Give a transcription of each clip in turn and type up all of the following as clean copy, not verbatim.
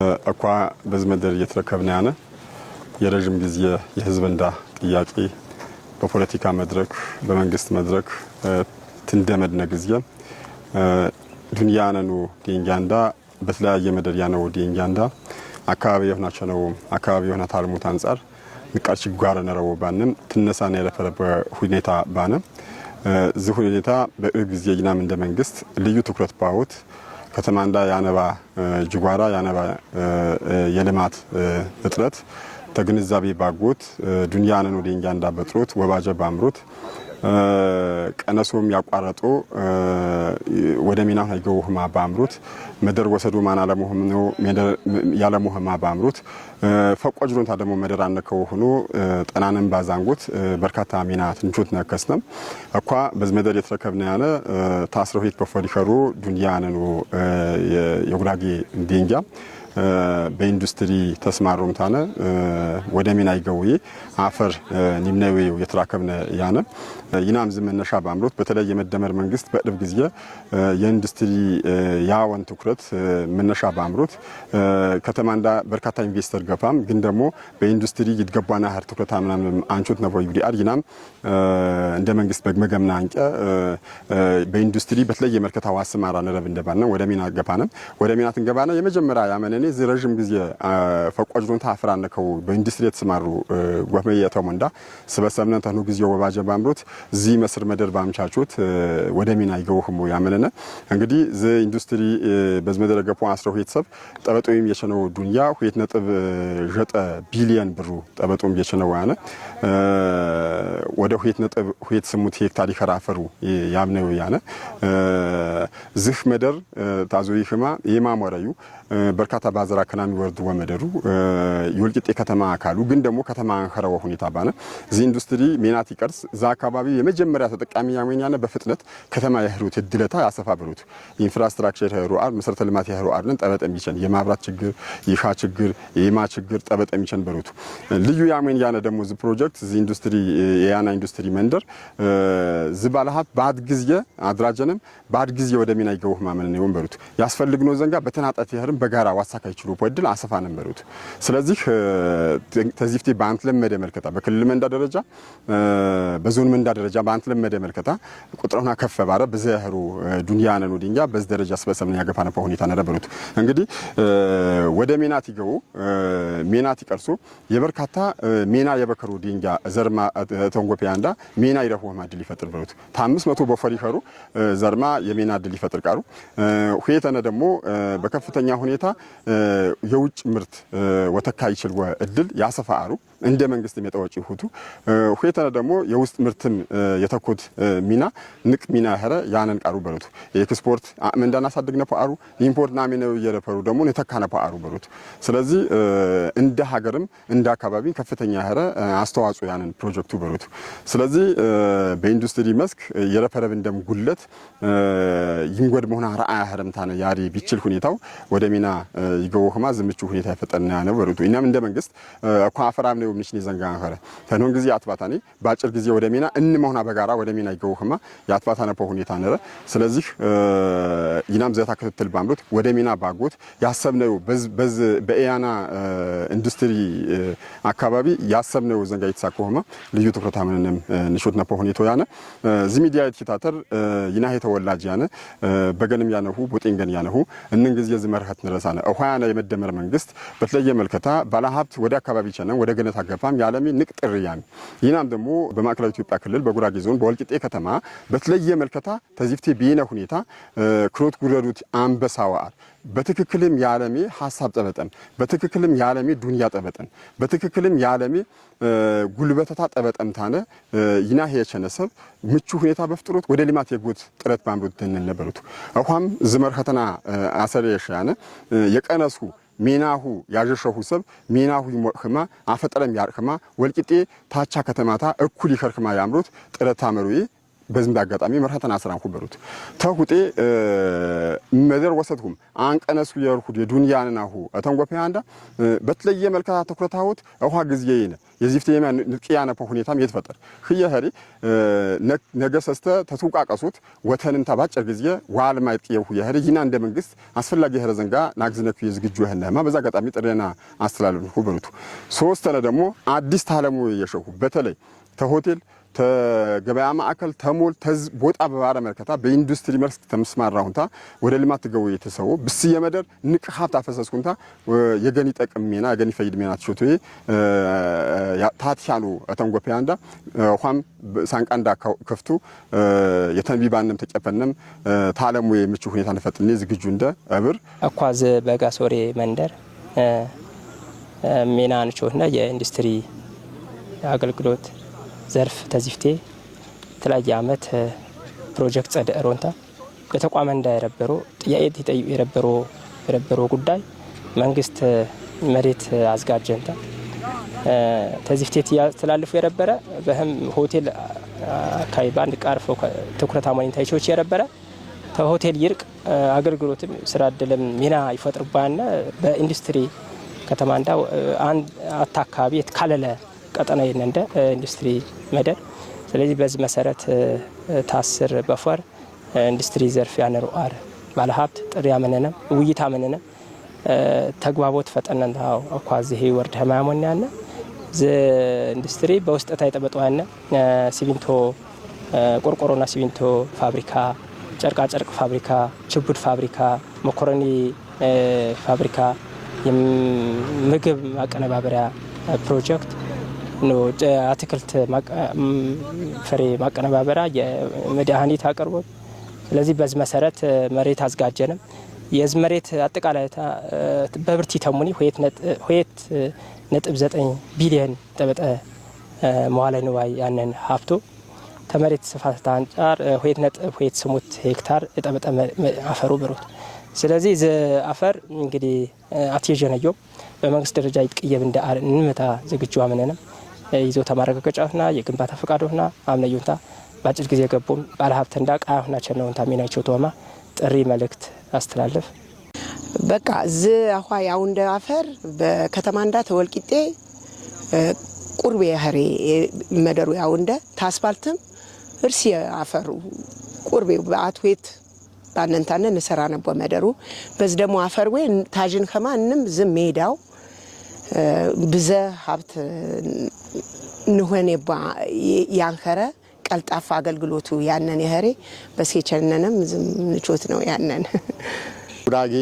እኳ በዝመደር እየተረከብና ያነ የረጅም ጊዜ የህዝብ እንዳ ጥያቄ በፖለቲካ መድረክ በመንግስት መድረክ ትንደመድነ ጊዜ ዱንያነኑ ዲንጋንዳ በተለያየ መደር ያነው ዲንጋንዳ አካባቢ የሆናቸው ነው አካባቢ የሆነ ታልሙት አንፃር ንቃች ጋር ነው ባንም ትነሳና የለፈረበ ሁኔታ ባነ ዝሁ ሁኔታ በጊዜ ይናም እንደ መንግስት ልዩ ትኩረት ባውት ከተማንዳ ያነባ ጅጓራ ያነባ የልማት እጥረት ተግንዛቤ ባጎት ዱንያነኑ ዲንጋንዳ በጥሮት ወባጀ ባምሮት ቀነሶም ያቋረጡ ወደ ሚና አይገውህማ ባምሩት መደር ወሰዱ ማና ለሞህም ነው ያለሞህማ ባምሩት ፈቆጅሩን ታደሞ መደር አንከው ሆኖ ጠናንም ባዛንጉት በርካታ ሚና ትንቾት ነከስነም አኳ በዝመደር የተረከብነ ያለ ታስረውት በፎሊከሩ ዱንያነኑ የጉራጌ ዲንጋ በኢንዱስትሪ ተስማሩም ታነ ወደ ሚና ይገውይ አፈር ኒምነው የተራከብነ ያነ ይናም ዝመነሻ ባምሮት በተለይ የመደመር መንግስት በእድብ ጊዜ የኢንዱስትሪ ያወን ትኩረት መነሻ ባምሮት ከተማንዳ በርካታ ኢንቨስተር ገፋም ግን ደግሞ በኢንዱስትሪ ይድገባና ሀር ትኩረት አምናም አንቾት ነው ይዲ አርጊናም እንደ መንግስት በመገምና አንቀ በኢንዱስትሪ በተለይ የመርከታ ዋስማራ ነረብ እንደባና ወደ ሚና ገፋነም ወደ ሚና ትንገባና የመጀመሪያ ያመነኔ ዝረጅም ጊዜ ፈቋጅሩን ታፍራነከው በኢንዱስትሪ የተስማሩ ጎፈየተው መንዳ ስበሰብነ ተኑ ጊዜ ወባጀ ባምሮት ዚ መስር መደር ባምቻቾት ወደ ሚና ይገውህሙ ያመነነ እንግዲህ ዚ ኢንዱስትሪ በዝመደረ ገፖ 12 ሰብ ጠበጦም የቸነው ዱንያ 2.9 ቢሊዮን ብሩ ጠበጦም የቸነው ያነ ወደ 2.8 ሄክታር ይከራፈሩ ያምነው ያነ ዝህ መደር ታዞይ ህማ የማሞራዩ በርካታ ባዘራ ከናሚ ወርድ ወመደሩ ይወልቂጤ ከተማ አካሉ ግን ደግሞ ከተማ አንከራው ሁኔታ ባነ ዚ ኢንዱስትሪ ሜናት ይቀርስ ዛ አካባቢ የመጀመሪያ ተጠቃሚ ያመኛነ በፍጥነት ከተማ ያህሩት እድለታ ያሰፋብሩት ኢንፍራስትራክቸር ያህሩ አር መሰረተ ልማት ያህሩ አርን ጠበጠም ይችላል የማብራት ችግር ይሻ ችግር የማ ችግር ጠበጠም ይችላል በሩት ልዩ ያመኛነ ደግሞ ዚ ፕሮጀክት ዚ ኢንዱስትሪ የያና ኢንዱስትሪ መንደር ዚ ባለሀብ ባድ ጊዜ አድራጀንም ባድ ጊዜ ወደ ሚና ይገውህ ማመን ነው ወንበሩት ያስፈልግነው ዘንጋ በተናጣት ያህርም በጋራ ዋሳካ ይችሉ ወድል አሰፋ ነበሩት ስለዚህ ተዚፍቲ ባንት ለመደ መልከታ በክልል መንዳ ደረጃ በዞን መንዳ ደረጃ ባንት ለመደ መልከታ ቁጥሩና ከፍ ባረ በዘህሩ ዱንያነኑ ዲንጋ በዝ ደረጃ ስበሰብነ ያገፋነ ሁኔታ ነበሩት እንግዲህ ወደ ሜናት ይገው ሜናት ይቀርሱ የበርካታ ሜና የበከሩ ዲንጋ ዘርማ ተንጎፒያንዳ ሜና ይረሁ ማድል ይፈጥር በሩት ታ500 በፈሪከሩ ዘርማ የሜና ድል ይፈጥር ቃሩ ሁየተነ ደግሞ በከፍተኛ ሁኔታ የውጭ ምርት ወተካ ይችል እድል ያሰፋሩ እንደ መንግስት የሚያጠዋጭ ሁቱ ሁየተነ ደግሞ የውስጥ ምርትም የተኮት ሚና ንቅ ሚና ያረ ያነን ቃሩ በሩት የኤክስፖርት መንዳና ሳድግነ ፓሩ ኢምፖርት ናሚነው የረፈሩ ደግሞ የተካነ ፓሩ በሩት ስለዚህ እንደ ሀገርም እንደ አካባቢ ከፍተኛ ያረ አስተዋጽኦ ያነን ፕሮጀክቱ በሩት ስለዚህ በኢንዱስትሪ መስክ የረፈረብ እንደም ጉለት ይንጎድ መሆና ራአ ያረምታነ ያሪ ቢችል ሁኔታው ወደ ሚና ይገውህማ ዝምቹ ሁኔታ ይፈጠርና ያነ በሩት እናም እንደ መንግስት አኳፈራም ነው ምንሽ ዘንጋ አንከረ ተኖን ጊዜ አጥባታኒ ባጭር ጊዜ ወደ ሚና እንመሆና በጋራ ወደ ሚና ይገውህማ ያጥባታነ ሁኔታ ነረ ስለዚህ ይናም ዘታ ክትትል ባምሩት ወደ ሚና ባጎት ያሰብነው በዝ በኤያና ኢንዱስትሪ አካባቢ ያሰብነው ዘንጋ ይተሳኮህማ ልዩ ትኩረት አመነንም ንሾት ነፖ ሁኔታው ያነ ዚ ሚዲያ ይተታተር ይና የተወላጅ ያነ በገንም ያነሁ ቦጤንገን ያነሁ እንን ጊዜ ዝመርሀት ነረሳነ አሁያና የመደመር መንግስት በተለየ መልከታ ባለሀብት ወደ አካባቢ ቸነ ወደ ገነት አገፋም ያለሚ ንቅጥርያም ይናም ደግሞ በማዕከላዊ ኢትዮጵያ ክልል በጉራጌ ዞን በወልቂጤ ከተማ በተለየ መልከታ ተዚፍቴ ቢነ ሁኔታ ክሮት ጉረዱት አንበሳዋል በትክክልም ያለሚ ሐሳብ ጠበጠም በትክክልም ያለሚ ዱንያ ጠበጠም በትክክልም ያለሚ ጉልበተታ ጠበጠም ታነ ይና ሄቸነሰብ ምቹ ሁኔታ በፍጥሮት ወደ ልማት የጎት ጥረት ባምሩት ደነን ነበሩት አሁን ዝመርኸተና አሰረየሻነ የቀነሱ ሚናሁ ያጀሸሁ ሰብ ሚናሁ ይሞክማ አፈጠረም ያርክማ ወልቂጤ ታቻ ከተማታ እኩል ይከርክማ ያምሩት ጥረታ መሩይ በዝም ዳጋጣሚ መርሃተና አስራን ኩበሩት ተሁጤ መደር ወሰድኩም አንቀነሱ የርኩት የዱንያንናሁ አተንጎፈያንዳ በተለየ መልካ ተኩረታውት አውሃ ግዚየይነ የዚፍቴማ ንቅያና ሁኔታም የተፈጠረ ህየህሪ ነገሰስተ ተቱቃቀሱት ወተንን ታባጨር ግዚየ ዋልማ ይጥየው ህየህሪ ይና እንደ መንግስት አስፈላጊ ህረዘንጋ ናግዝነኩ የዝግጁ ህነማ በዛ አጋጣሚ ጥሬና አስተላለሉ ሁበሩቱ ሶስተለ ደግሞ አዲስ ታለሙ የሸሁ በተለይ ተሆቴል ተገበያ ማዕከል ተሞል ቦጣ በባረ መልከታ በኢንዱስትሪ መስክ ተመስማራሁንታ ወደ ልማት ገው የተሰው ብስየ መደር ንቅ ሀብት አፈሰስኩንታ የገኒ ጠቅሜና የገኒ ፈይድ ሜና ተሾቶ ታትያሉ አተንጎፒያንዳ ኋም ሳንቃንዳ ከፍቱ የተንቢባንም ተጨፈንም ታለሙ የምቹ ሁኔታ ነፈጥኔ ዝግጁ እንደ አብር አኳዝ በጋሶሬ መንደር ሜናን ቾና የኢንዱስትሪ አገልግሎት ዘርፍ ተዚፍቴ ተለያየ አመት ፕሮጀክት ጸደሮንታ በተቋም እንዳይረበሩ ጥያቄ ይጠይቁ የረበሩ ጉዳይ መንግስት መሬት አዝጋጀንታ ተዚፍቴ ያስተላልፉ የረበረ በህም ሆቴል አካባቢ ባንድ ቃርፎ ትኩረት አሞኒታይቾች የረበረ ተሆቴል ይርቅ አገልግሎትም ስራ እድልም ሚና ይፈጥርባና በኢንዱስትሪ ከተማንዳ አንድ አካባቢ የተካለለ ቀጠና የነንደ ኢንዱስትሪ መደር ስለዚህ በዚህ መሰረት ታስር በፈር ኢንዱስትሪ ዘርፍ ያነሩአር ባለሀብት ጥሪ ያመነነ ውይይት አመነነ ተግባቦት ፈጠነንታው አኳዝ ይሄ ወርድ ህማሞኛና ዘ ኢንዱስትሪ በውስጥ ታይጠበጧና ሲሚንቶ ቆርቆሮና ሲሚንቶ ፋብሪካ ጨርቃ ጨርቅ ፋብሪካ ችቡድ ፋብሪካ መኮረኒ ፋብሪካ የምግብ ማቀነባበሪያ ፕሮጀክት ነው አትክልት ፍሬ ማቀነባበሪያ የመድኃኒት አቅርቦት ስለዚህ በዚህ መሰረት መሬት አዝጋጀንም የዝ መሬት አጠቃላይ በብርቲ ተሙኒ 2.9 ቢሊዮን ተበጠ መዋለ ንዋይ ያንን ሀብቱ ተመሬት ስፋት አንጻር 2.8 ሄክታር ተበጠ አፈሩ ብሩት ስለዚህ ዘ አፈር እንግዲህ አትየጀነዮ በመንግስት ደረጃ ይጥቅየብ እንደ እንመታ ዝግጁ አመነንም ይዞታ ማረጋገጫና የግንባታ ፈቃዶና አምነዩንታ ባጭር ጊዜ ገቦም ባለሀብት እንዳቃያውና ቸነውንታ ሚናቸው ተወማ ጥሪ መልእክት አስተላልፍ በቃ ዝ አኳ ያው እንደ አፈር በከተማ እንዳ ተወልቂጤ ቁርቤ ያህሬ መደሩ ያው እንደ ታስፋልትም እርስ አፈሩ ቁርቤ በአትዌት ባነንታነ ነሰራ ነበር መደሩ በዝ ደግሞ አፈር ወይ ታጅን ከማንም ዝም ሜዳው ብዘ ሀብት ንሆኔባ ያንከረ ቀልጣፋ አገልግሎቱ ያነን ይሄሬ በሴቸነንም ዝም ንቾት ነው ያነን ጉራጌ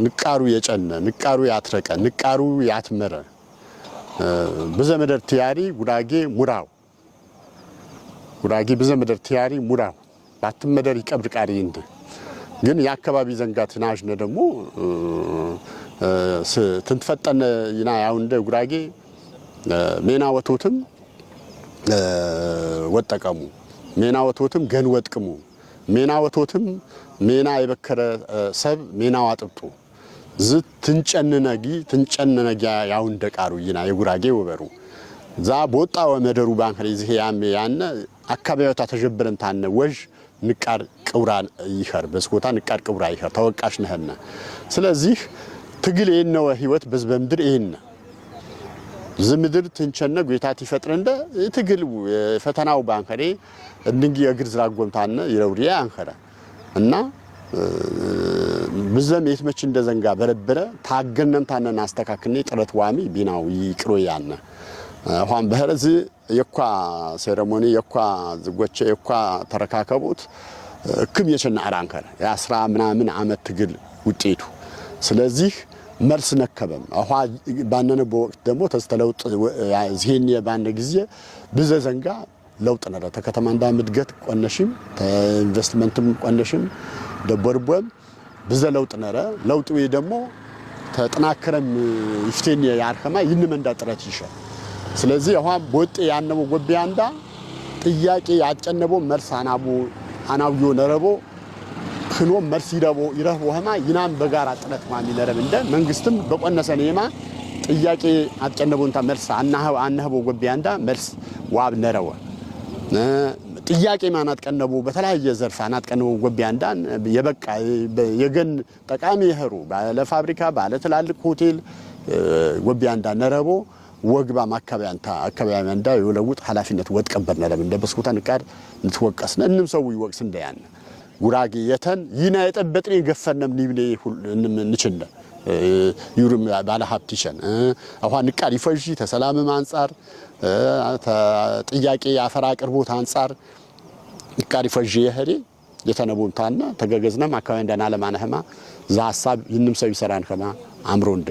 ንቃሩ የጨነ ንቃሩ ያትረቀ ንቃሩ ያትመረ በዘመደር ቲያሪ ጉራጌ ሙራው ጉራጌ በዘመደር ቲያሪ ሙራው ባትመደር ይቀብር ቃሪ እንደ ግን ያከባቢ ዘንጋት ናጅነ ደግሞ ትንፈጠነ ይና ያው እንደ ጉራጌ ሜና ወቶትም ወጠቀሙ ሜና ወቶትም ገን ወጥቅሙ ሜና ወቶትም ሜና የበከረ ሰብ ሜና ዋጥብጡ ዝ ትንጨነነጊ ያው እንደ ቃሩ ይና የጉራጌ ወበሩ ዛ ቦጣው መደሩ ባንከሪ ይሄ ያነ አካባቢውታ ተጀበረን ታነ ወጅ ንቃር ቅብራን ይኸር በስኮታ ንቃር ቅብራ ይኸር ተወቃሽ ነህና ስለዚህ ትግል የነው ህይወት በዝበምድር ይሄን ዝምድር ትንቸነ ጎይታት ይፈጥረንደ ትግል ፈተናው ባንከሬ እንንጊ የግር ዝራጎምታነ ይረውሪያ አንከረ እና ብዘም የትመች እንደዘንጋ በረበረ ታገነም ታነና አስተካክኔ ጥረት ዋሚ ቢናው ይቅሮ ያነ አሁን በህረዝ የኳ ሴሬሞኒ የኳ ዝጎቼ የኳ ተረካከቡት ክም የቸና አራንከረ ያስራ ምናምን አመት ትግል ውጤቱ ስለዚህ መልስ ነከበም አሁን ባነነ በወቅት ደግሞ ተስተለውጥ ዚህን የባነ ጊዜ ብዘዘንጋ ለውጥ ነረ ተከተማ እንዳምድገት ቆነሽም ኢንቨስትመንትም ቆነሽም ደበርቦም ብዘለውጥ ነረ ለውጥ ወይ ደግሞ ተጠናከረም ይፍቴን ያርከማ ይንመንዳ ጥረት ይሻል ስለዚህ አሁን ቦጤ ያነው ጎቢያንዳ ጥያቄ ያጨነበው መልስ አናብዮ ነረቦ ክኖ መልስ ይረቦ ሀማ ይናም በጋራ ጥረት ማሚ ነረብ እንደ መንግስትም በቆነሰኔማ ጥያቄ አጨነበውንታ መልስ አናህቦ ጎቢያንዳ መልስ ዋብ ነረወ ጥያቄ ማናት ቀነቡ በተለያየ ዘርፍ አናት ቀነቡ ጎቢያንዳን የበቃ የገን ጠቃሚ ይሄሩ ባለ ፋብሪካ ባለ ትላልቅ ሆቴል ጎቢያንዳ ነረቦ ወግባ አካባቢያን እንዳ የለውጥ ኃላፊነት ወጥቀበል ነለም እንደ በስኩታን ቃድ እንትወቀስነ እንም ሰው ይወቅስ እንደያን ጉራጌ የተን ይና የጠበጥኔ ገፈነም ኒብኔ እንችነ ዩርም ባለ ሀብትሽን አሁን ቃል ይፈጂ ተሰላም አንፃር ጥያቄ ያፈራ ቅርቦት አንፃር ቃል ይፈጂ ይሄዲ የተነቡንታና ተገገዝነም አካባቢ እንደና ለማነህማ ዛ ሐሳብ ይንም ሰው ይሰራን ከማ አምሮ እንደ